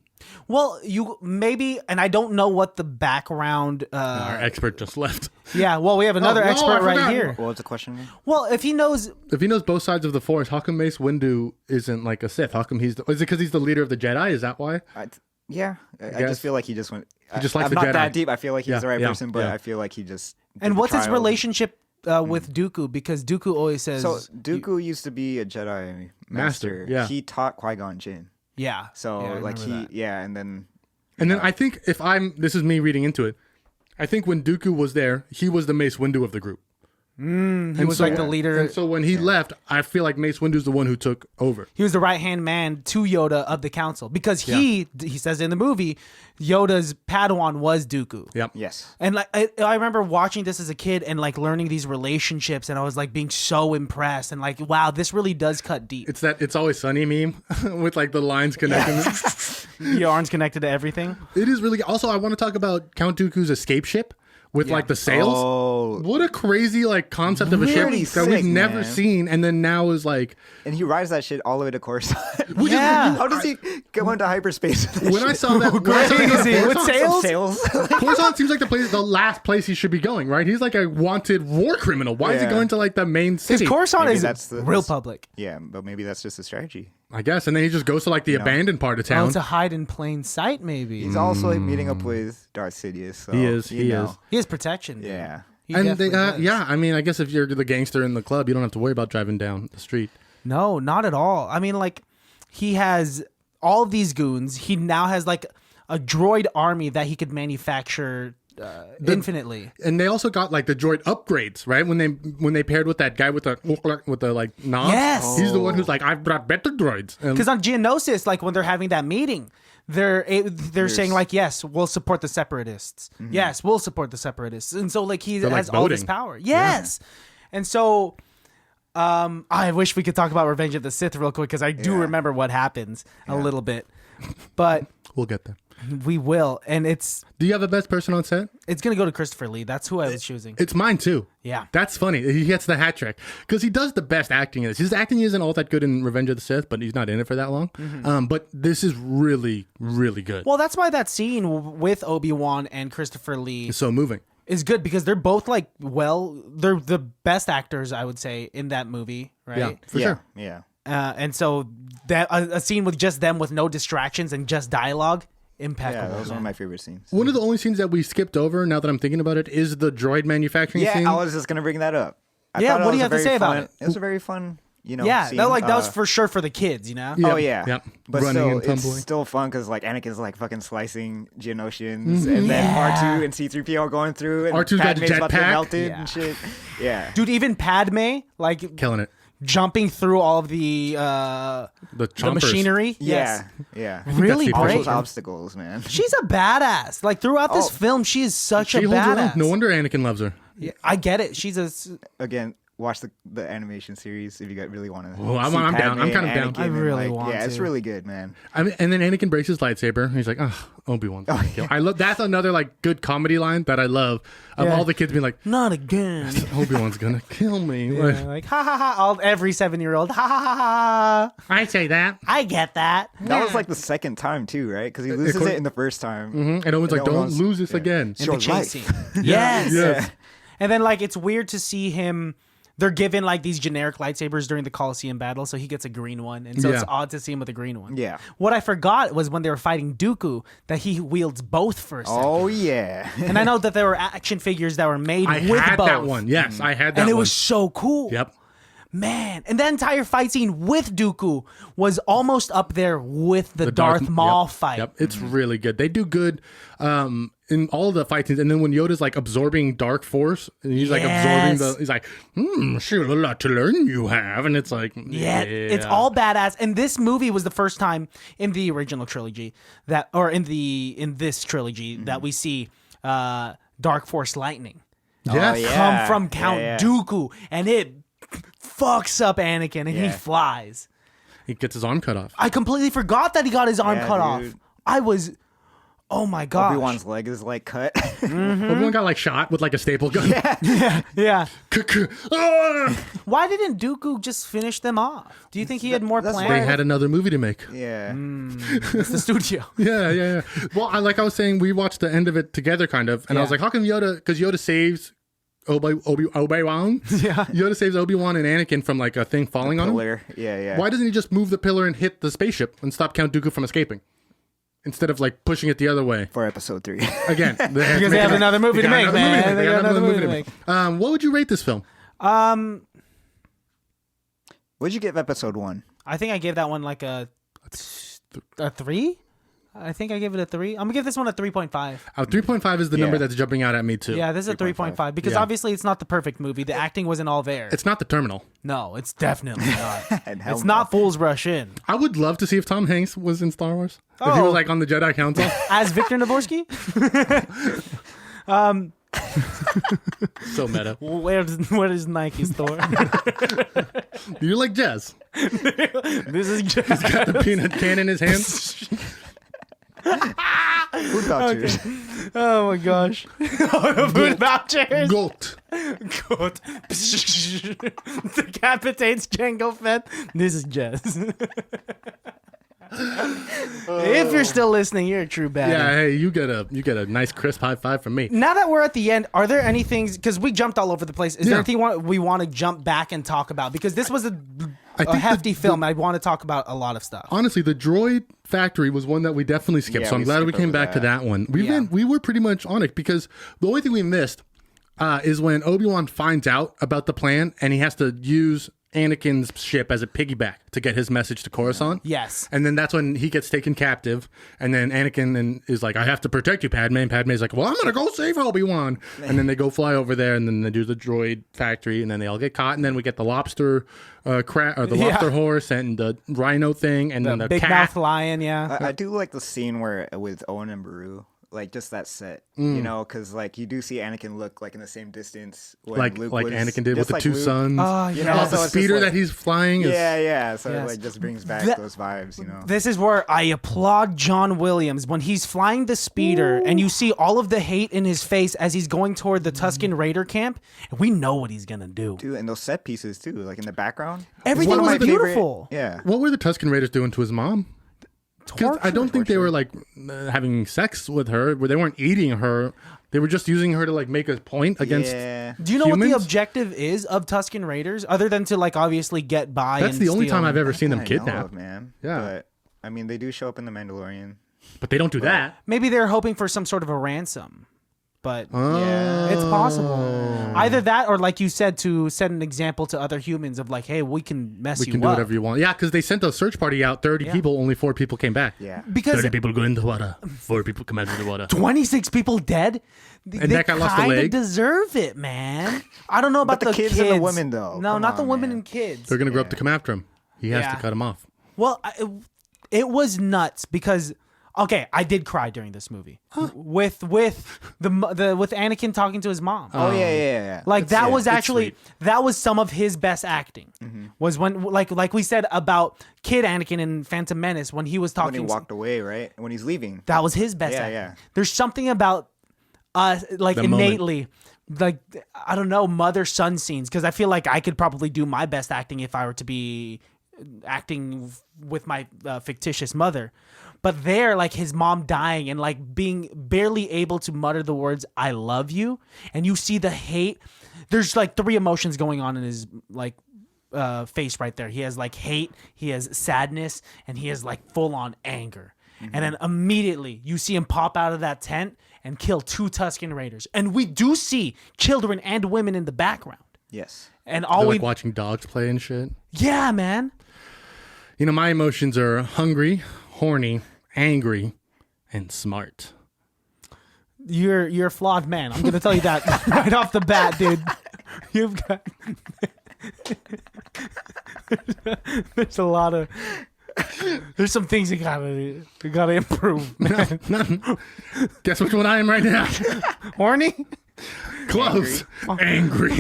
well, you maybe, and I don't know what the background. Our expert just left. Yeah, well, we have another no, I expert right forgot. here. What was the question again? Well, if he knows, If he knows both sides of the Force, how come Mace Windu isn't like a Sith? How come is it because he's the leader of the Jedi? Is that why? I guess. just feel like he just went. He just likes I'm the not Jedi. that deep. I feel like he's Yeah, the right yeah, person, but yeah. I feel like he just. did and the what's his trials. relationship with Dooku? Because Dooku always says, So Dooku used to be a Jedi master. yeah. He taught Qui-Gon Jinn. yeah. So yeah, I like remember that. and then. And then I think this is me reading into it. I think when Dooku was there, he was the Mace Windu of the group. He was like the leader. And so when he left, I feel like Mace Windu's the one who took over. He was the right hand man to Yoda of the council because he says in the movie, Yoda's Padawan was Dooku. Yep. Yes. And like I remember watching this as a kid and like learning these relationships, and I was like being so impressed and like, wow, this really does cut deep. It's that It's Always Sunny meme with like the lines connecting. Your arms connected to everything. It is really. Also, I want to talk about Count Dooku's escape ship, with like the sails. Oh, What a crazy like concept of a ship Really that we've sick, never man. seen, and then now is like and he rides that shit all the way to Coruscant. Yeah. How does he go into hyperspace? With that when I shit? saw that. When I saw that Crazy. With Coruscant- sails? Coruscant seems like the last place he should be going, right? He's like a wanted war criminal. Why is he Yeah. going to like the main Because city? Coruscant Maybe is that's the- real public. Yeah, but maybe that's just a strategy. I guess, and then he just goes to like the abandoned part of Oh, town. to hide in plain sight, maybe. He's also like, meeting up with Darth Sidious. So, He is, you he know. is. He has protection. Dude. Yeah. He And they, definitely does. yeah, I mean, I guess if you're the gangster in the club, you don't have to worry about driving down the street. No, not at all. I mean, like, he has all of these goons. He now has like a droid army that he could manufacture infinitely. And they also got like the droid upgrades, right? When they paired with that guy with the like knobs. Yes. He's the one who's like, I've brought better droids. And Because on Geonosis, like when they're having that meeting, they're saying like, yes, we'll support the separatists. Yes, we'll support the separatists. And so like he They're, like, has all this voting. power. Yes. And so I wish we could talk about Revenge of the Sith real quick because I do Yeah. remember what happens a little bit. But we'll get there. we will. And it's Do you have a best person on set? gonna go to Christopher Lee. That's who I was choosing. It's mine too. Yeah. That's funny. He gets the hat trick because he does the best acting in this. His acting isn't all that good in Revenge of the Sith, but he's not in it for that long. But this is really, really good. Well, that's why that scene with Obi-Wan and Christopher Lee It's so moving. is good because they're both like, they're the best actors, I would say, in that movie, right? Yeah, for yeah. sure. Yeah. And so that a scene with just them with no distractions and just dialogue, Yeah, impeccable. that was one of man. my favorite scenes. One of the only scenes that we skipped over, now that I'm thinking about it, is the droid manufacturing Yeah, scene. I was just gonna bring that up. I Yeah, thought it what do was you a have to very say about fun- it? It was a very fun, Yeah, scene. that was for sure for the kids, you know? Yeah. Oh yeah, Yep. But Running still, and tumbling. it's still fun because like Anakin's like fucking slicing Geonosians, and then R2 and C-3PO are going through, and R2's got a Padme's about to get jetpack. melted Yeah. and shit. Yeah, Dude, even Padme, like Killing it. jumping through all of the The chompers. machinery. yeah, Yes. yeah. Really that's the All great. those obstacles, man. She's a badass. Like throughout this Oh. film, she is such She a holds her own. badass. No wonder Anakin loves her. Yeah, I get it. She's a. Again, watch the animation series if you guys really want to. Oh, I'm down. I'm kind of down. I really want Yeah, it's to. really good, man. I mean, and then Anakin breaks his lightsaber. He's like, "Oh, Obi-Wan." I love that's another like good comedy line that I love. Of Yeah. all the kids being like, Not again. "Obi-Wan's gonna kill me." Yeah, like ha ha ha! Every 7-year-old ha ha ha ha! I say that, I get that. That was like the second time too, right? Because he loses it in the first time. and Owen's like, And "Don't Owen's- lose this yeah. again." It's In your the chase life. scene. Yes. Yes. And then like it's weird to see him. They're given like these generic lightsabers during the Colosseum battle, so he gets a green one, and so it's Yeah. odd to see him with a green one. Yeah. What I forgot was when they were fighting Dooku that he wields both for a second. Oh yeah. And I know that there were action figures that were made I with had both. that one. Yes, I had that And it one. was so cool. Yep. Man, and the entire fight scene with Dooku was almost up there with the, Darth Darth- Maul yep, fight. Yep, it's really good. They do good in all the fight scenes, and then when Yoda's like absorbing dark force, and he's like absorbing Yes. he's like, sure, a lot to learn you have, and it's like, Yeah, it's all badass. And this movie was the first time in the original trilogy in this trilogy that we see Dark Force lightning Yes. yeah. come from Count yeah. Dooku, and it fucks up Anakin, and he Yeah. flies. He gets his arm cut off. I completely forgot that he got his arm Yeah, cut off. dude. I was, oh my gosh. Obi-Wan's leg is like cut. Everyone got like shot with like a staple gun. Yeah. Ah! Why didn't Dooku just finish them off? Do you think he had more that's plans? They had another movie to make. yeah. It's the studio. Yeah. Well, like I was saying, we watched the end of it together, kind of, and I was Yeah. like, how come Yoda? Because Yoda saves Obi-Wan. Yeah. Yoda saves Obi-Wan and Anakin from like a thing falling on him. Pillar. Yeah, yeah. Why doesn't he just move the pillar and hit the spaceship and stop Count Dooku from escaping? Instead of like pushing it the other way. For episode 3. Again, Because they have another movie to make, man. They got another movie to make. What would you rate this film? What'd you give episode 1? I think I gave that one like a 3. I think I gave it a 3. I'm gonna give this one a 3.5. 3.5 is the number Yeah. that's jumping out at me too. Yeah, this is a 3.5 because Yeah. obviously it's not the perfect movie. The acting wasn't all there. It's not The Terminal. No, it's definitely not. And hell It's no. not Fools Rush In. I would love to see if Tom Hanks was in Star Wars. If he Oh. was like on the Jedi Council. As Victor Navorsky? So meta. Where's Nike store? Do you like jazz? This is just The peanut can in his hand. Food vouchers. Oh my gosh. Food vouchers. Goat. Good. Decapitates Jango Fett. This is Jess. If you're still listening, you're a true baddie. Yeah, hey, you get a nice crisp high five from me. Now that we're at the end, are there any things, because we jumped all over the place, is there anything we want to jump back and talk about? Because this was a hefty film. I want to talk about a lot of stuff. Honestly, the droid factory was one that we definitely skipped, Yeah, so I'm we glad we skipped came over back to that. that one. We were pretty much on it because the only thing we missed is when Obi-Wan finds out about the plan and he has to use Anakin's ship as a piggyback to get his message to Coruscant. Yes. And then that's when he gets taken captive. And then Anakin is like, I have to protect you, Padme. And Padme's like, well, I'm going to go save Obi-Wan. And then they go fly over there and then they do the droid factory and then they all get caught. And then we get the lobster lobster horse and the rhino thing and then the big cat. mouth lion, yeah. I do like the scene where with Owen and Beru, like just that set, you know, because like you do see Anakin look like in the same distance when Like Luke like was, Anakin did with just the like two Luke. sons. Oh, You yeah. know, the so it's just speeder like- that he's flying is Yeah, so Yes. it like just brings back those vibes, you know. This is where I applaud John Williams when he's flying the speeder and you see all of the hate in his face as he's going toward the Tusken Raider camp. And we know what he's going to do. Dude, and those set pieces too, like in the background. Everything One of was my favorite- beautiful. Yeah. What were the Tusken Raiders doing to his mom? 'Cause I don't think they were like having sex with her. Where they weren't eating her. They were just using her to like make a point against. Yeah. Do you know what the humans? objective is of Tusken Raiders, other than to like obviously get by? That's and the only steal time I've ever seen them I know kidnapped. of, man. Yeah. But I mean, they do show up in the Mandalorian. But they don't do that. Maybe they're hoping for some sort of a ransom, but Yeah. it's possible. Either that, or like you said, to set an example to other humans of like, hey, we can mess We you can do up. whatever you want. Yeah, because they sent a search party out. 30 people, only 4 people came back. Yeah. Because 30 people go in the water. 4 people come out of the water. 26 people dead. And that guy lost a kinda leg? deserve it, man. I don't know about But the kids and the women, though. No, Come not the on, women man. and kids. They're gonna grow up to come after him. He has Yeah. to cut him off. Well, it was nuts because okay, I did cry during this movie with Anakin talking to his mom. Oh yeah. Like that was it's actually sweet. that was some of his best acting. Was when like we said about kid Anakin in Phantom Menace when he was When talking. he walked away, right? When he's leaving. That was his best Yeah, acting. yeah. There's something about like The moment. innately, like I don't know, mother-son scenes, because I feel like I could probably do my best acting if I were to be acting with my fictitious mother. But there, like his mom dying and like being barely able to mutter the words "I love you," and you see the hate. There's like 3 emotions going on in his like face right there. He has like hate, he has sadness, and he has like full-on anger. And then immediately you see him pop out of that tent and kill 2 Tusken Raiders. And we do see children and women in the background. Yes. And all They're we like watching dogs play and shit. yeah, man. You know, my emotions are hungry, horny, angry, and smart. You're a flawed man. I'm gonna tell you that right off the bat, dude. You've got there's a lot of there's some things you gotta improve, man. Guess which one I am right now? Horny? Close. Angry.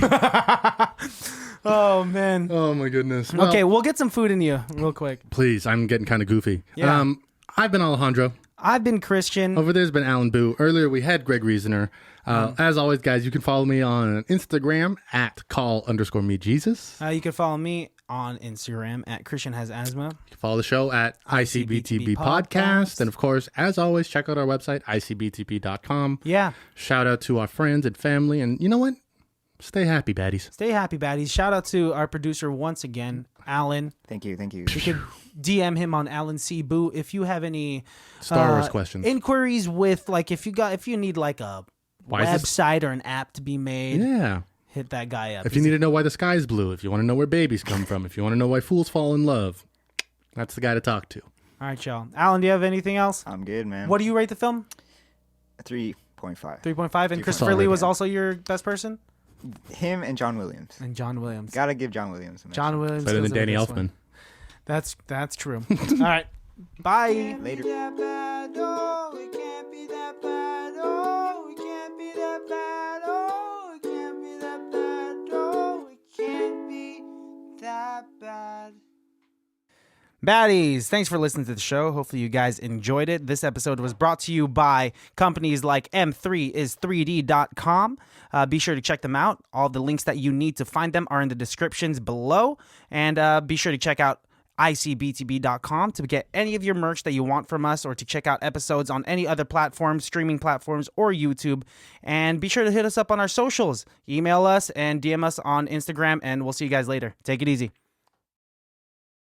Oh man. Oh my goodness. Well, Okay, we'll get some food in you real quick. please, I'm getting kind of goofy. Yeah. I've been Alejandro. I've been Christian. Over there's been Alan Boo. Earlier we had Greg Reasoner. As always, guys, you can follow me on Instagram at call_me_Jesus. You can follow me on Instagram at Christian Has Asthma. You can follow the show at ICBTB Podcast. Podcast. And of course, as always, check out our website, ICBTB.com. Yeah. Shout out to our friends and family. And you know what? Stay happy, baddies. Stay happy, baddies. Shout out to our producer once again, Alan. Thank you. You could DM him on Alan C. Boo if you have any Star Wars questions. inquiries with like if you need like a Why is this- website or an app to be made. Yeah. Hit that guy up. If you need to know why the sky's blue, if you want to know where babies come from, if you want to know why fools fall in love, that's the guy to talk to. All right, y'all. Alan, do you have anything else? I'm good, man. What do you rate the film? 3.5. 3.5. And Christopher Lee was also your best person? Him and John Williams. And John Williams. Gotta give John Williams a mention. John Williams. Better than deserved Danny this Elfman. one. That's true. All right. Bye. Later. That bad, oh, it can't be that bad, oh, it can't be that bad, oh, it can't be that bad, oh, it can't be that bad. Baddies, thanks for listening to the show. Hopefully you guys enjoyed it. This episode was brought to you by companies like M3is3D.com. Be sure to check them out. All the links that you need to find them are in the descriptions below. And be sure to check out ICBTB.com to get any of your merch that you want from us, or to check out episodes on any other platforms, streaming platforms, or YouTube. And be sure to hit us up on our socials. Email us and DM us on Instagram, and we'll see you guys later. Take it easy.